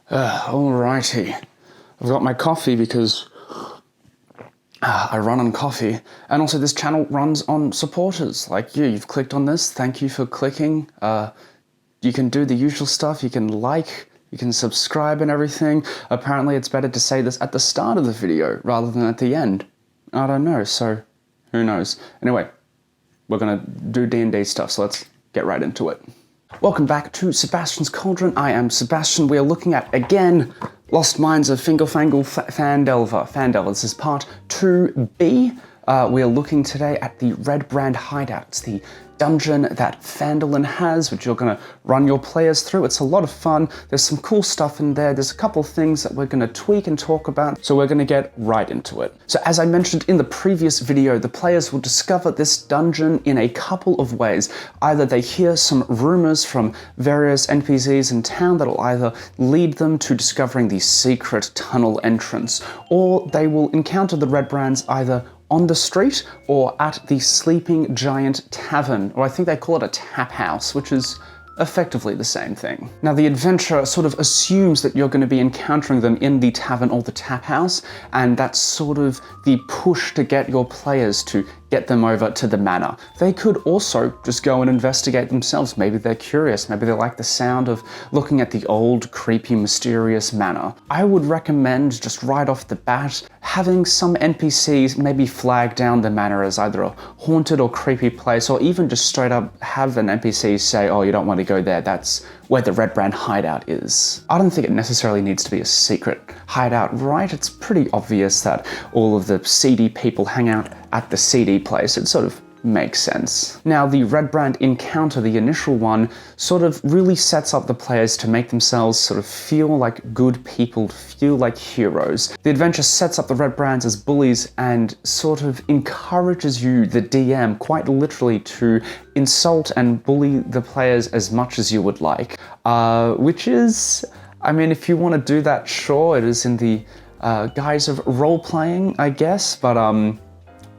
Alrighty. I've got my coffee because I run on coffee, and also this channel runs on supporters like you. You've clicked on this, thank you for clicking. You can do the usual stuff, you can like, you can subscribe and everything. Apparently it's better to say this at the start of the video rather than at the end. I don't know, so who knows. Anyway, we're gonna do D&D stuff, so let's get right into it. Welcome back to Sebastian's Cauldron. I am Sebastian. We are looking at, again, Lost Mines of Fingerfangle Phandelver. This is part 2B. We are looking today at the Redbrand Hideout. It's the dungeon that Phandelver has, which you're going to run your players through. It's a lot of fun. There's some cool stuff in there. There's a couple of things that we're going to tweak and talk about, so we're going to get right into it. So as I mentioned in the previous video, the players will discover this dungeon in a couple of ways. Either they hear some rumors from various NPCs in town that'll either lead them to discovering the secret tunnel entrance, or they will encounter the Redbrands either on the street or at the Sleeping Giant Tavern, or I think they call it a tap house, which is effectively the same thing. Now the adventure sort of assumes that you're going to be encountering them in the tavern or the tap house, and that's sort of the push to get your players to get them over to the manor. They could also just go and investigate themselves. Maybe they're curious, maybe they like the sound of looking at the old, creepy, mysterious manor. I would recommend, just right off the bat, having some NPCs maybe flag down the manor as either a haunted or creepy place, or even just straight up have an NPC say, oh, you don't want to go there, that's where the Redbrand hideout is. I don't think it necessarily needs to be a secret hideout, right? It's pretty obvious that all of the seedy people hang out at the seedy place. It sort of makes sense. Now, the Redbrand encounter, the initial one, sort of really sets up the players to make themselves sort of feel like good people, feel like heroes. The adventure sets up the Redbrands as bullies and sort of encourages you, the DM, quite literally to insult and bully the players as much as you would like. Which is, I mean, if you want to do that, sure, it is in the guise of role-playing, I guess, but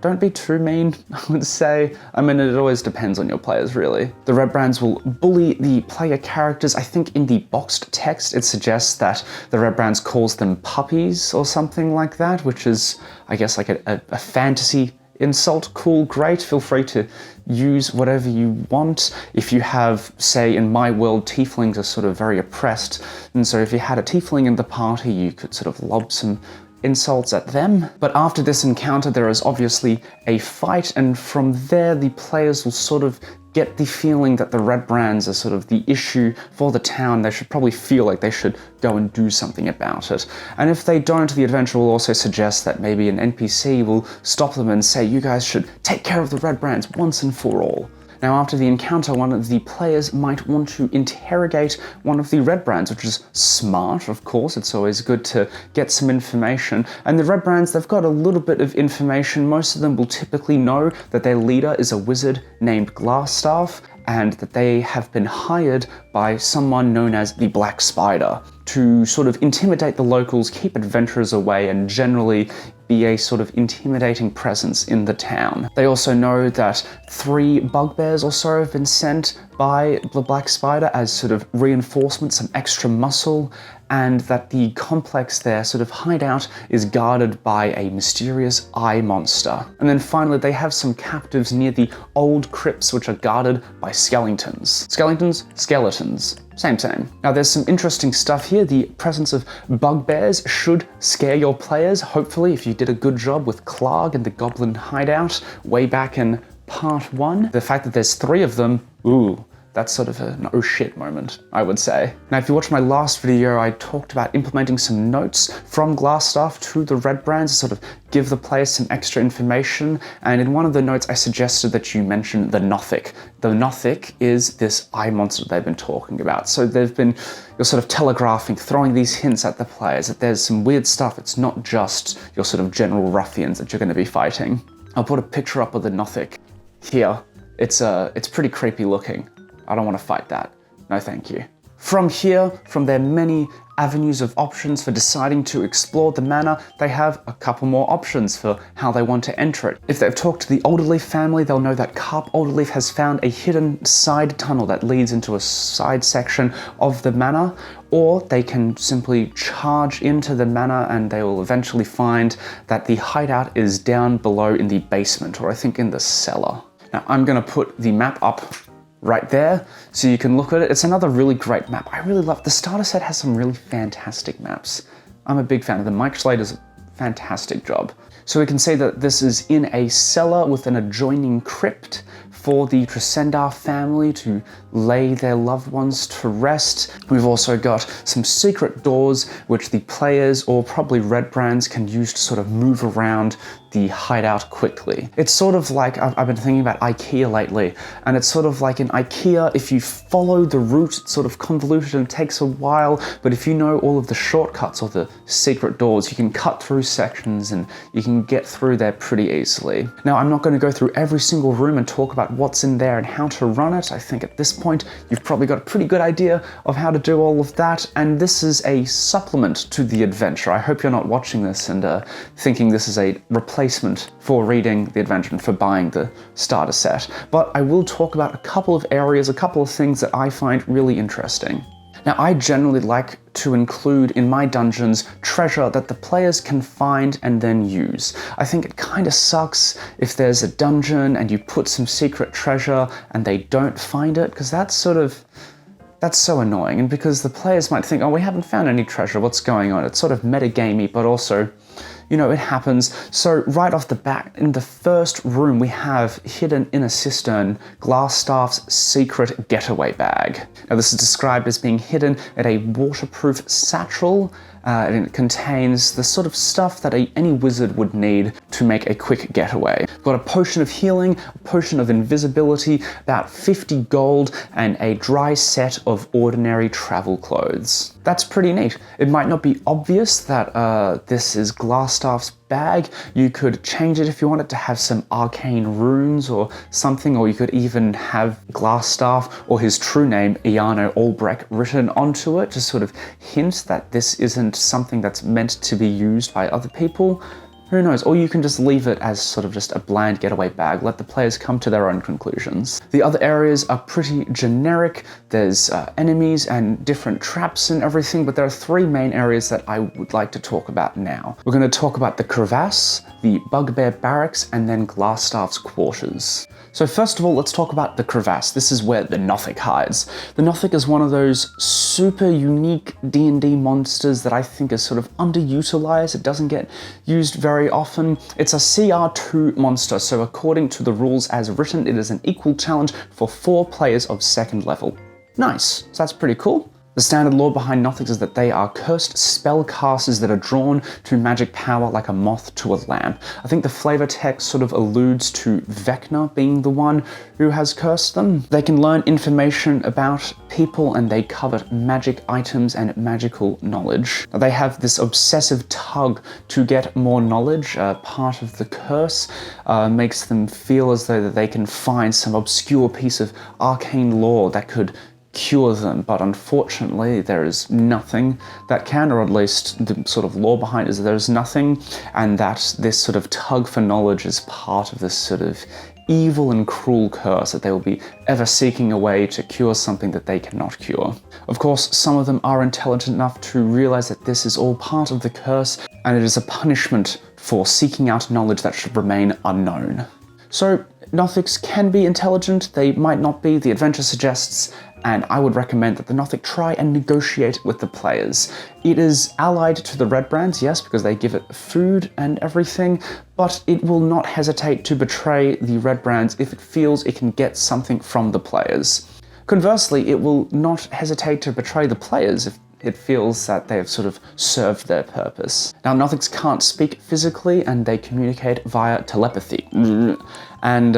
don't be too mean, I would say. I mean, it always depends on your players, really. The Redbrands will bully the player characters. I think in the boxed text, it suggests that the Redbrands calls them puppies or something like that, which is, I guess, like a fantasy insult. Cool, great. Feel free to use whatever you want. If you have, say, in my world, tieflings are sort of very oppressed, and so if you had a tiefling in the party, you could sort of lob some insults at them. But after this encounter, there is obviously a fight, and from there the players will sort of get the feeling that the Redbrands are sort of the issue for the town. They should probably feel like they should go and do something about it. And if they don't, the adventure will also suggest that maybe an NPC will stop them and say, you guys should take care of the Redbrands once and for all. Now, after the encounter, one of the players might want to interrogate one of the Redbrands, which is smart, of course. It's always good to get some information. And the Redbrands, they've got a little bit of information. Most of them will typically know that their leader is a wizard named Glasstaff, and that they have been hired by someone known as the Black Spider to sort of intimidate the locals, keep adventurers away, and generally be a sort of intimidating presence in the town. They also know that 3 bugbears or so have been sent by the Black Spider as sort of reinforcement, some extra muscle, and that the complex, their sort of hideout, is guarded by a mysterious eye monster. And then finally, they have some captives near the old crypts, which are guarded by skeletons. Skeletons. Same. Now there's some interesting stuff here. The presence of bugbears should scare your players, hopefully, if you did a good job with Clark and the Goblin Hideout way back in part 1. The fact that there's 3 of them, ooh, that's sort of an oh shit moment, I would say. Now, if you watched my last video, I talked about implementing some notes from Glasstaff to the Redbrands to sort of give the players some extra information. And in one of the notes, I suggested that you mention the nothic. The nothic is this eye monster they've been talking about. So you're sort of telegraphing, throwing these hints at the players that there's some weird stuff. It's not just your sort of general ruffians that you're going to be fighting. I'll put a picture up of the nothic here. It's pretty creepy looking. I don't want to fight that. No, thank you. From here, from their many avenues of options for deciding to explore the manor, they have a couple more options for how they want to enter it. If they've talked to the Alderleaf family, they'll know that Carp Alderleaf has found a hidden side tunnel that leads into a side section of the manor, or they can simply charge into the manor and they will eventually find that the hideout is down below in the basement, or I think in the cellar. Now I'm going to put the map up right there so you can look at it. It's another really great map. I really love the starter set, has some really fantastic maps. I'm a big fan of them. Mike Slade does a fantastic job. So we can see that this is in a cellar with an adjoining crypt for the Tresendar family to lay their loved ones to rest. We've also got some secret doors which the players, or probably Redbrands, can use to sort of move around the hideout quickly. It's sort of like, I've been thinking about IKEA lately, and it's sort of like in IKEA, if you follow the route, it's sort of convoluted and takes a while, but if you know all of the shortcuts or the secret doors, you can cut through sections and you can get through there pretty easily. Now, I'm not going to go through every single room and talk about what's in there and how to run it. I think at this point, you've probably got a pretty good idea of how to do all of that, and this is a supplement to the adventure. I hope you're not watching this and thinking this is a replacement for reading the adventure and for buying the starter set. But I will talk about a couple of areas, a couple of things that I find really interesting. Now, I generally like to include in my dungeons treasure that the players can find and then use. I think it kind of sucks if there's a dungeon and you put some secret treasure and they don't find it, because that's so annoying, and because the players might think, oh, we haven't found any treasure, what's going on? It's sort of metagamey, but also, you know, it happens. So right off the bat, in the first room, we have hidden in a cistern Glasstaff's secret getaway bag. Now this is described as being hidden in a waterproof satchel, and it contains the sort of stuff that any wizard would need to make a quick getaway. We've got a potion of healing, a potion of invisibility, about 50 gold, and a dry set of ordinary travel clothes. That's pretty neat. It might not be obvious that this is Glasstaff's bag. You could change it if you wanted to have some arcane runes or something, or you could even have Glasstaff or his true name, Iano Albrecht, written onto it to sort of hint that this isn't something that's meant to be used by other people. Who knows? Or you can just leave it as sort of just a bland getaway bag, let the players come to their own conclusions. The other areas are pretty generic. There's enemies and different traps and everything, but there are three main areas that I would like to talk about now. We're going to talk about the crevasse, the Bugbear barracks, and then Glasstaff's quarters. So first of all, let's talk about the crevasse. This is where the nothic hides. The nothic is one of those super unique D&D monsters that I think is sort of underutilized. It doesn't get used very often. It's a CR2 monster, so according to the rules as written, it is an equal challenge for 4 players of 2nd level. Nice, so that's pretty cool. The standard lore behind Nothics is that they are cursed spellcasters that are drawn to magic power like a moth to a lamp. I think the flavor text sort of alludes to Vecna being the one who has cursed them. They can learn information about people and they covet magic items and magical knowledge. They have this obsessive tug to get more knowledge. Part of the curse makes them feel as though that they can find some obscure piece of arcane lore that could cure them, but unfortunately there is nothing that can, or at least the sort of lore behind it is there's nothing, and that this sort of tug for knowledge is part of this sort of evil and cruel curse, that they will be ever seeking a way to cure something that they cannot cure. Of course, some of them are intelligent enough to realize that this is all part of the curse, and it is a punishment for seeking out knowledge that should remain unknown. So Nothics can be intelligent, they might not be, the adventure suggests, and I would recommend that the Nothic try and negotiate with the players. It is allied to the Redbrands, yes, because they give it food and everything, but it will not hesitate to betray the Redbrands if it feels it can get something from the players. Conversely, it will not hesitate to betray the players if it feels that they have sort of served their purpose. Now, Nothics can't speak physically, and they communicate via telepathy. And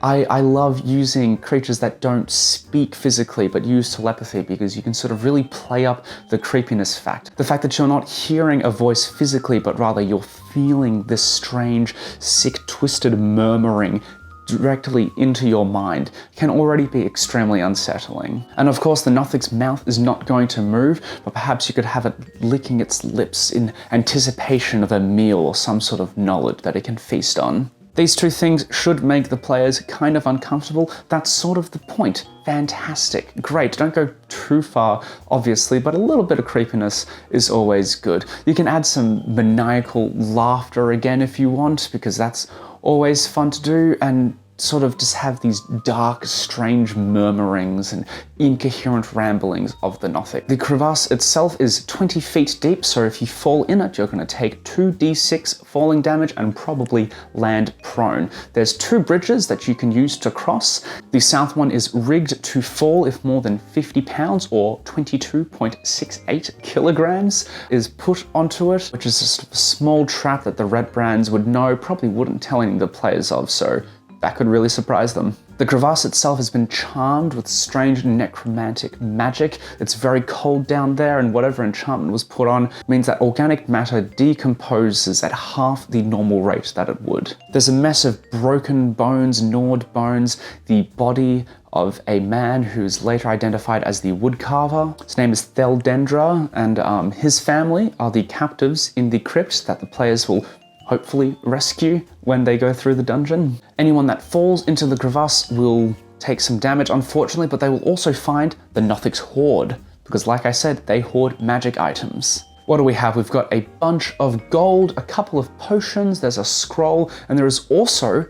I love using creatures that don't speak physically but use telepathy, because you can sort of really play up the creepiness fact. The fact that you're not hearing a voice physically, but rather you're feeling this strange, sick, twisted murmuring directly into your mind can already be extremely unsettling. And of course, the Nothic's mouth is not going to move, but perhaps you could have it licking its lips in anticipation of a meal or some sort of knowledge that it can feast on. These two things should make the players kind of uncomfortable. That's sort of the point. Fantastic, great. Don't go too far, obviously, but a little bit of creepiness is always good. You can add some maniacal laughter again if you want, because that's always fun to do, and sort of just have these dark, strange murmurings and incoherent ramblings of the Nothic. The crevasse itself is 20 feet deep, so if you fall in it, you're going to take 2d6 falling damage and probably land prone. There's 2 bridges that you can use to cross. The south one is rigged to fall if more than 50 pounds or 22.68 kilograms is put onto it, which is just a small trap that the Redbrands would know, probably wouldn't tell any of the players of, so that could really surprise them. The crevasse itself has been charmed with strange necromantic magic. It's very cold down there, and whatever enchantment was put on means that organic matter decomposes at half the normal rate that it would. There's a mess of broken bones, gnawed bones, the body of a man who's later identified as the woodcarver. His name is Phandelver, and his family are the captives in the crypt that the players will hopefully rescue when they go through the dungeon. Anyone that falls into the crevasse will take some damage, unfortunately, but they will also find the Nothic's hoard, because like I said, they hoard magic items. What do we have? We've got a bunch of gold, a couple of potions, there's a scroll, and there is also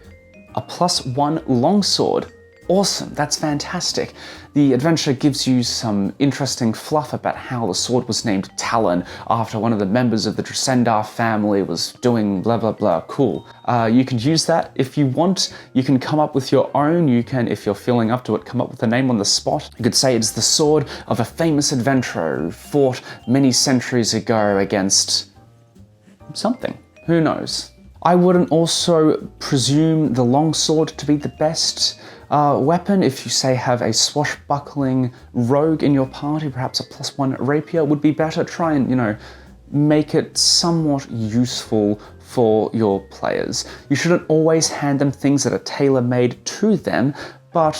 a +1 longsword. Awesome, that's fantastic. The adventure gives you some interesting fluff about how the sword was named Talon after one of the members of the Dresendar family was doing blah blah blah. Cool. You can use that if you want. You can come up with your own. You can, if you're feeling up to it, come up with a name on the spot. You could say it's the sword of a famous adventurer who fought many centuries ago against something. Who knows? I wouldn't also presume the longsword to be the best weapon. If you say have a swashbuckling rogue in your party, perhaps a +1 rapier would be better. Try and, you know, make it somewhat useful for your players. You shouldn't always hand them things that are tailor-made to them, but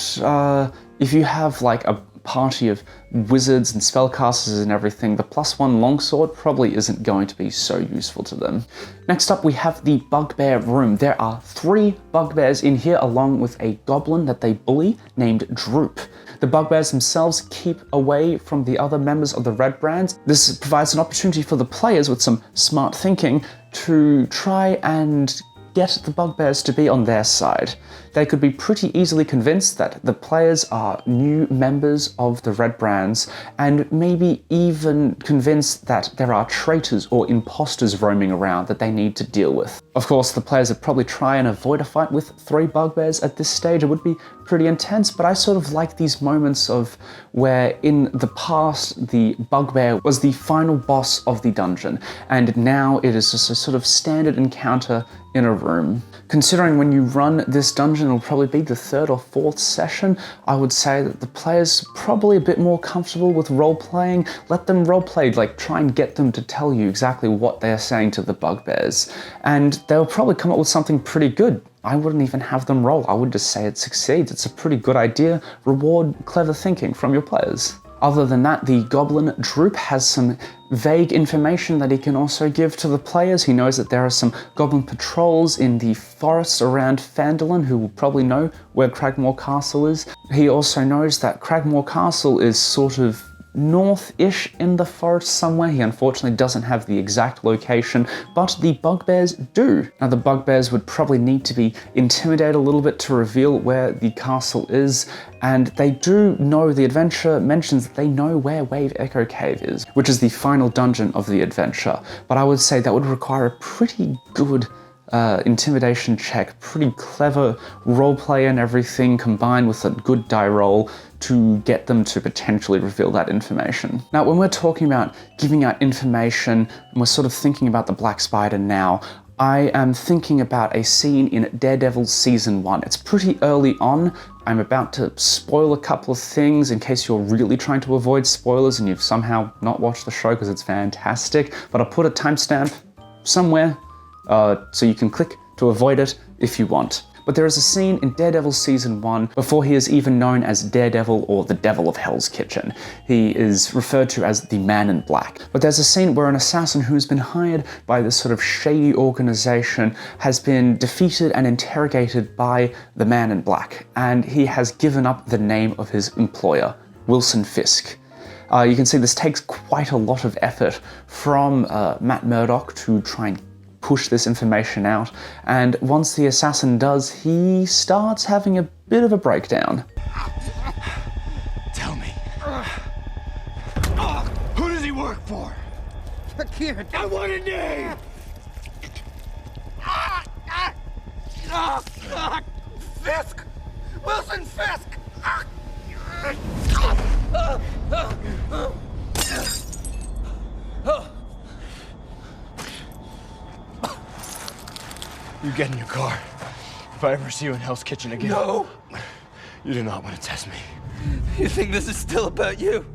if you have like a party of wizards and spellcasters and everything, the +1 longsword probably isn't going to be so useful to them. Next up, we have the Bugbear room. There are 3 bugbears in here, along with a goblin that they bully named Droop. The bugbears themselves keep away from the other members of the Redbrands. This provides an opportunity for the players with some smart thinking to try and get the bugbears to be on their side. They could be pretty easily convinced that the players are new members of the Redbrands, and maybe even convinced that there are traitors or imposters roaming around that they need to deal with. Of course, the players would probably try and avoid a fight with 3 bugbears at this stage. It would be pretty intense, but I sort of like these moments of where in the past the bugbear was the final boss of the dungeon, and now it is just a sort of standard encounter in a room. Considering when you run this dungeon, it'll probably be the 3rd or 4th session, I would say that the players probably a bit more comfortable with role-playing. Let them role-play, like try and get them to tell you exactly what they're saying to the bugbears, and they'll probably come up with something pretty good. I wouldn't even have them roll, I would just say it succeeds. It's a pretty good idea. Reward clever thinking from your players. Other than that, the goblin Droop has some vague information that he can also give to the players. He knows that there are some goblin patrols in the forests around Phandelver who will probably know where Cragmore Castle is. He also knows that Cragmore Castle is sort of north-ish in the forest somewhere. He unfortunately doesn't have the exact location, but the bugbears do. Now, the bugbears would probably need to be intimidated a little bit to reveal where the castle is, and they do know, the adventure mentions that they know where Wave Echo Cave is, which is the final dungeon of the adventure. But I would say that would require a pretty good intimidation check, pretty clever roleplay and everything, combined with a good die roll to get them to potentially reveal that information. Now, when we're talking about giving out information, and we're sort of thinking about the Black Spider now, I am thinking about a scene in Daredevil Season 1. It's pretty early on. I'm about to spoil a couple of things in case you're really trying to avoid spoilers and you've somehow not watched the show because it's fantastic, but I'll put a timestamp somewhere so you can click to avoid it if you want. But there is a scene in Daredevil Season 1 before he is even known as Daredevil or the Devil of Hell's Kitchen. He is referred to as the Man in Black. But there's a scene where an assassin who's been hired by this sort of shady organization has been defeated and interrogated by the Man in Black, and he has given up the name of his employer, Wilson Fisk. You can see this takes quite a lot of effort from Matt Murdock to try and push this information out, and once the assassin does, he starts having a bit of a breakdown. Tell me. Who does he work for? I can't. I want a name! Fisk! Wilson Fisk! You get in your car. If I ever see you in Hell's Kitchen again. No! You do not want to test me. You think this is still about you?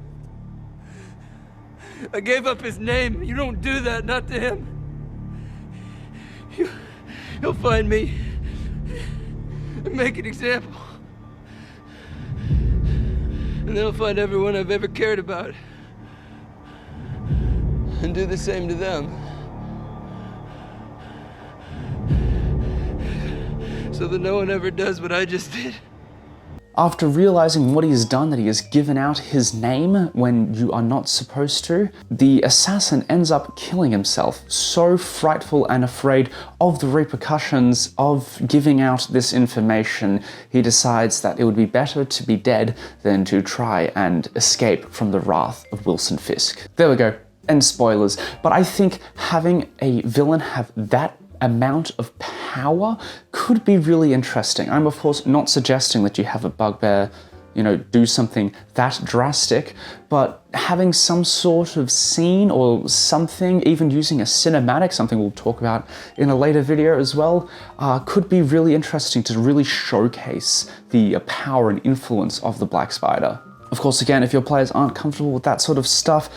I gave up his name. You don't do that, not to him. He'll find me and make an example. And then he'll find everyone I've ever cared about and do the same to them. So that no one ever does what I just did. After realizing what he has done, that he has given out his name when you are not supposed to, the assassin ends up killing himself, so frightful and afraid of the repercussions of giving out this information, he decides that it would be better to be dead than to try and escape from the wrath of Wilson Fisk. There we go, end spoilers. But I think having a villain have that amount of power could be really interesting. I'm of course not suggesting that you have a Bugbear, do something that drastic, but having some sort of scene or something, even using a cinematic, something we'll talk about in a later video as well, could be really interesting to really showcase the power and influence of the Black Spider. Of course, again, if your players aren't comfortable with that sort of stuff,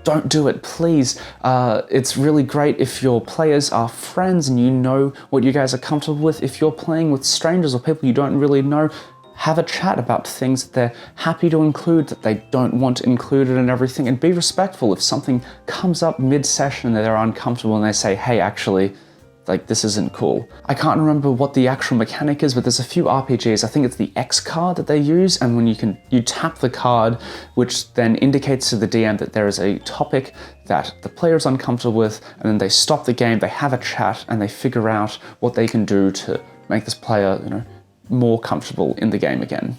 don't do it, please. It's really great if your players are friends and you know what you guys are comfortable with. If you're playing with strangers or people you don't really know, have a chat about things that they're happy to include, that they don't want included and everything, and be respectful if something comes up mid-session that they're uncomfortable and they say, hey, actually, this isn't cool. I can't remember what the actual mechanic is, but there's a few RPGs, I think it's the X card that they use, and when you tap the card, which then indicates to the DM that there is a topic that the player is uncomfortable with, and then they stop the game, they have a chat, and they figure out what they can do to make this player, more comfortable in the game again.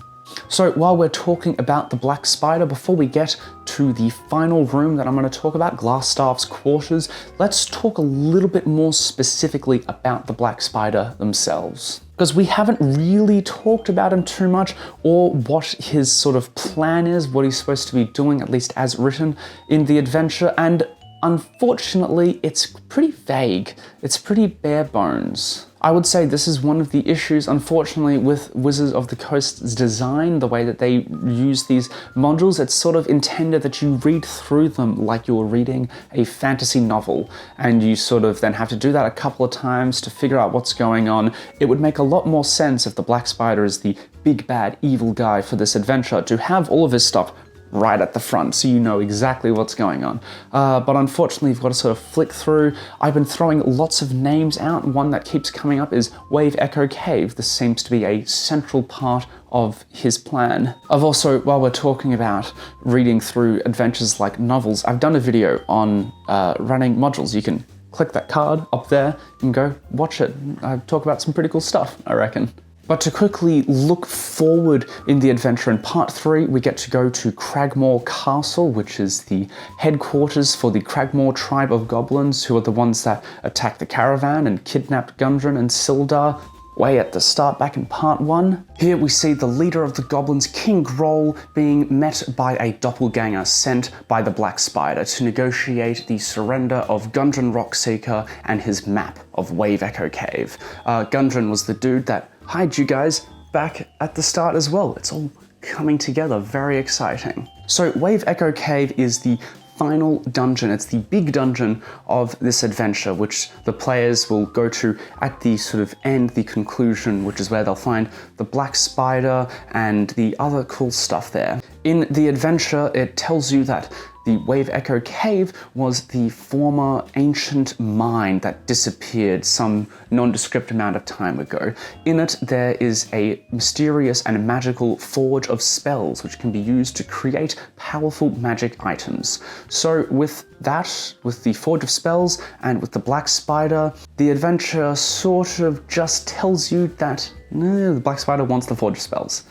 So while we're talking about the Black Spider, before we get to the final room that I'm going to talk about, Glasstaff's quarters, let's talk a little bit more specifically about the Black Spider themselves. Because we haven't really talked about him too much, or what his sort of plan is, what he's supposed to be doing, at least as written in the adventure, and unfortunately it's pretty vague. It's pretty bare bones. I would say this is one of the issues, unfortunately, with Wizards of the Coast's design, the way that they use these modules. It's sort of intended that you read through them like you're reading a fantasy novel, and you sort of then have to do that a couple of times to figure out what's going on. It would make a lot more sense if the Black Spider is the big bad evil guy for this adventure, to have all of his stuff right at the front so you know exactly what's going on. But unfortunately, you've got to sort of flick through. I've been throwing lots of names out. One that keeps coming up is Wave Echo Cave. This seems to be a central part of his plan. I've also, while we're talking about reading through adventures like novels, I've done a video on running modules. You can click that card up there and go watch it. I talk about some pretty cool stuff, I reckon. But to quickly look forward in the adventure, in part 3, we get to go to Cragmore Castle, which is the headquarters for the Cragmore tribe of goblins, who are the ones that attacked the caravan and kidnapped Gundren and Sildar way at the start back in part 1. Here we see the leader of the goblins, King Groll, being met by a doppelganger sent by the Black Spider to negotiate the surrender of Gundren Rockseeker and his map of Wave Echo Cave. Gundren was the dude that hired you guys back at the start as well. It's all coming together, very exciting. So Wave Echo Cave is the final dungeon. It's the big dungeon of this adventure, which the players will go to at the sort of end, the conclusion, which is where they'll find the black spider and the other cool stuff there. In the adventure, it tells you that the Wave Echo Cave was the former ancient mine that disappeared some nondescript amount of time ago. In it, there is a mysterious and magical forge of spells which can be used to create powerful magic items. So with that, with the forge of spells and with the black spider, the adventure sort of just tells you that the black spider wants the forge of spells.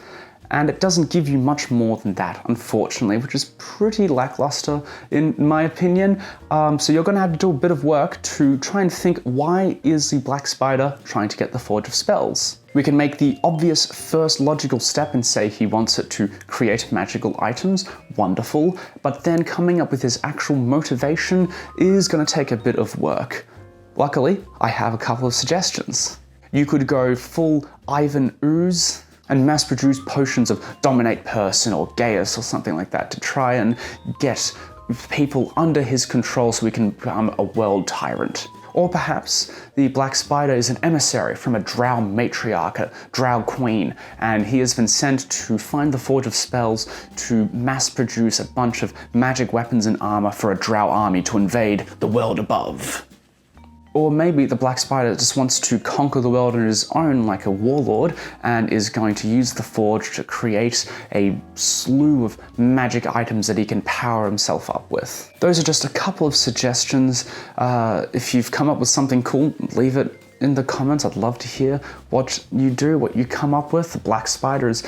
And it doesn't give you much more than that, unfortunately, which is pretty lackluster in my opinion. So you're gonna have to do a bit of work to try and think, why is the black spider trying to get the forge of spells? We can make the obvious first logical step and say he wants it to create magical items, wonderful, but then coming up with his actual motivation is gonna take a bit of work. Luckily, I have a couple of suggestions. You could go full Ivan Ooze and mass produce potions of Dominate Person or Gaius or something like that to try and get people under his control so he can become a world tyrant. Or perhaps the Black Spider is an emissary from a drow matriarch, a drow queen, and he has been sent to find the Forge of Spells to mass produce a bunch of magic weapons and armor for a drow army to invade the world above. Or maybe the Black Spider just wants to conquer the world on his own like a warlord and is going to use the forge to create a slew of magic items that he can power himself up with. Those are just a couple of suggestions. If you've come up with something cool, leave it in the comments. I'd love to hear what you do, what you come up with. The Black Spider is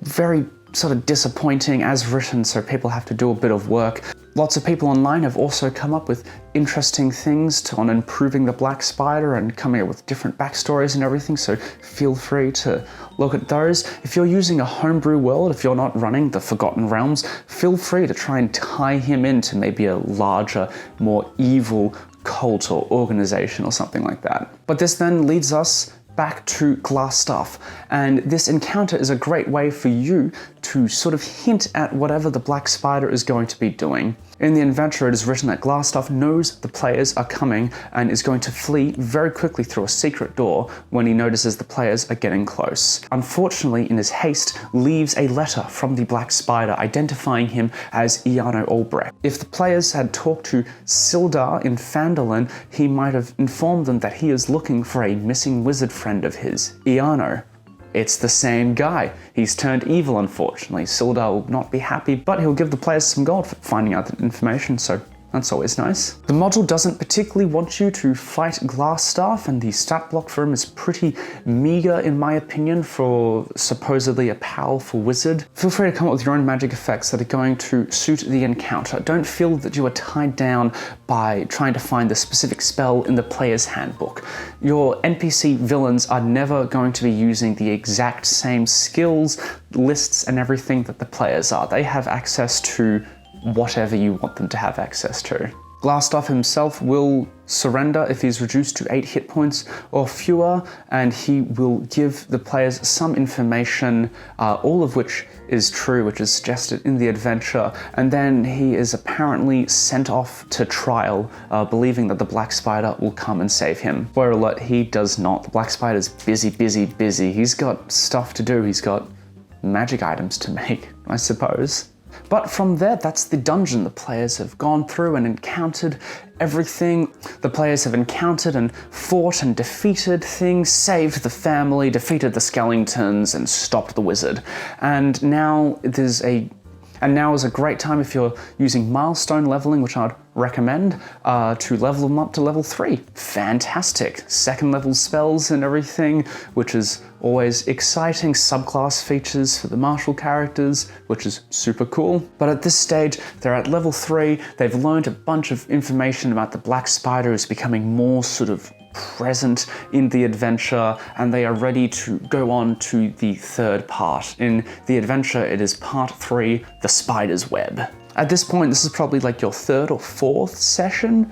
very sort of disappointing as written, so people have to do a bit of work. Lots of people online have also come up with interesting things on improving the Black Spider and coming up with different backstories and everything, so feel free to look at those. If you're using a homebrew world, if you're not running the Forgotten Realms, feel free to try and tie him into maybe a larger, more evil cult or organization or something like that. But this then leads us back to Glasstaff, and this encounter is a great way for you to sort of hint at whatever the Black Spider is going to be doing. In the adventure, it is written that Glasstaff knows the players are coming and is going to flee very quickly through a secret door when he notices the players are getting close. Unfortunately, in his haste, leaves a letter from the Black Spider identifying him as Iano Albrecht. If the players had talked to Sildar in Phandelver, he might have informed them that he is looking for a missing wizard friend of his, Iano. It's the same guy. He's turned evil, unfortunately. Sildar will not be happy, but he'll give the players some gold for finding out that information, so that's always nice. The module doesn't particularly want you to fight Glasstaff, and the stat block for him is pretty meager in my opinion for supposedly a powerful wizard. Feel free to come up with your own magic effects that are going to suit the encounter. Don't feel that you are tied down by trying to find the specific spell in the player's handbook. Your NPC villains are never going to be using the exact same skills, lists, and everything that the players are. They have access to whatever you want them to have access to. Glasstaff himself will surrender if he's reduced to 8 hit points or fewer, and he will give the players some information, all of which is true, which is suggested in the adventure, and then he is apparently sent off to trial, believing that the Black Spider will come and save him. Spoiler alert, he does not. The Black Spider's busy, busy, busy. He's got stuff to do. He's got magic items to make, I suppose. But from there, that's the dungeon. The players have gone through and encountered everything. The players have encountered and fought and defeated things, saved the family, defeated the Skellingtons, and stopped the wizard. And now is a great time if you're using milestone leveling, which I'd recommend, to level them up to level 3. Fantastic. Second level spells and everything, which is always exciting. Subclass features for the martial characters, which is super cool. But at this stage, they're at level 3. They've learned a bunch of information about the Black Spider is becoming more sort of present in the adventure, and they are ready to go on to the third part. In the adventure, it is part 3, the Spider's Web. At this point, this is probably like your 3rd or 4th session,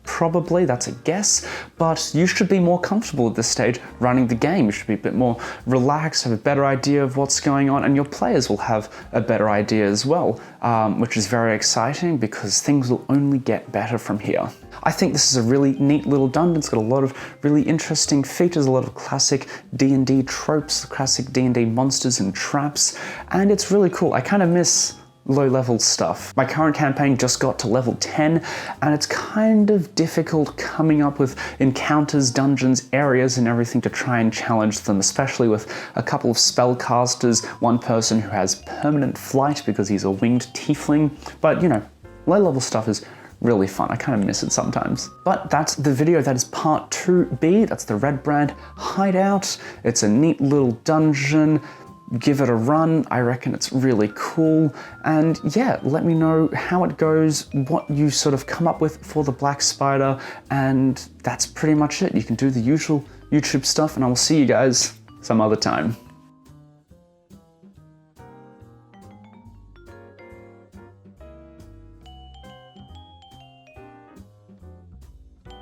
Probably, that's a guess, but you should be more comfortable at this stage running the game. You should be a bit more relaxed, have a better idea of what's going on, and your players will have a better idea as well, which is very exciting because things will only get better from here. I think this is a really neat little dungeon. It's got a lot of really interesting features, a lot of classic D&D tropes, classic D&D monsters and traps, and it's really cool. I kind of miss low-level stuff. My current campaign just got to level 10, and it's kind of difficult coming up with encounters, dungeons, areas, and everything to try and challenge them, especially with a couple of spellcasters, one person who has permanent flight because he's a winged tiefling, but you know, low-level stuff is really fun. I kind of miss it sometimes. But that's the video. That is part 2B. That's the Redbrand Hideout. It's a neat little dungeon. Give it a run. I reckon it's really cool. And yeah, let me know how it goes, what you sort of come up with for the Black Spider, and that's pretty much it. You can do the usual YouTube stuff, and I will see you guys some other time.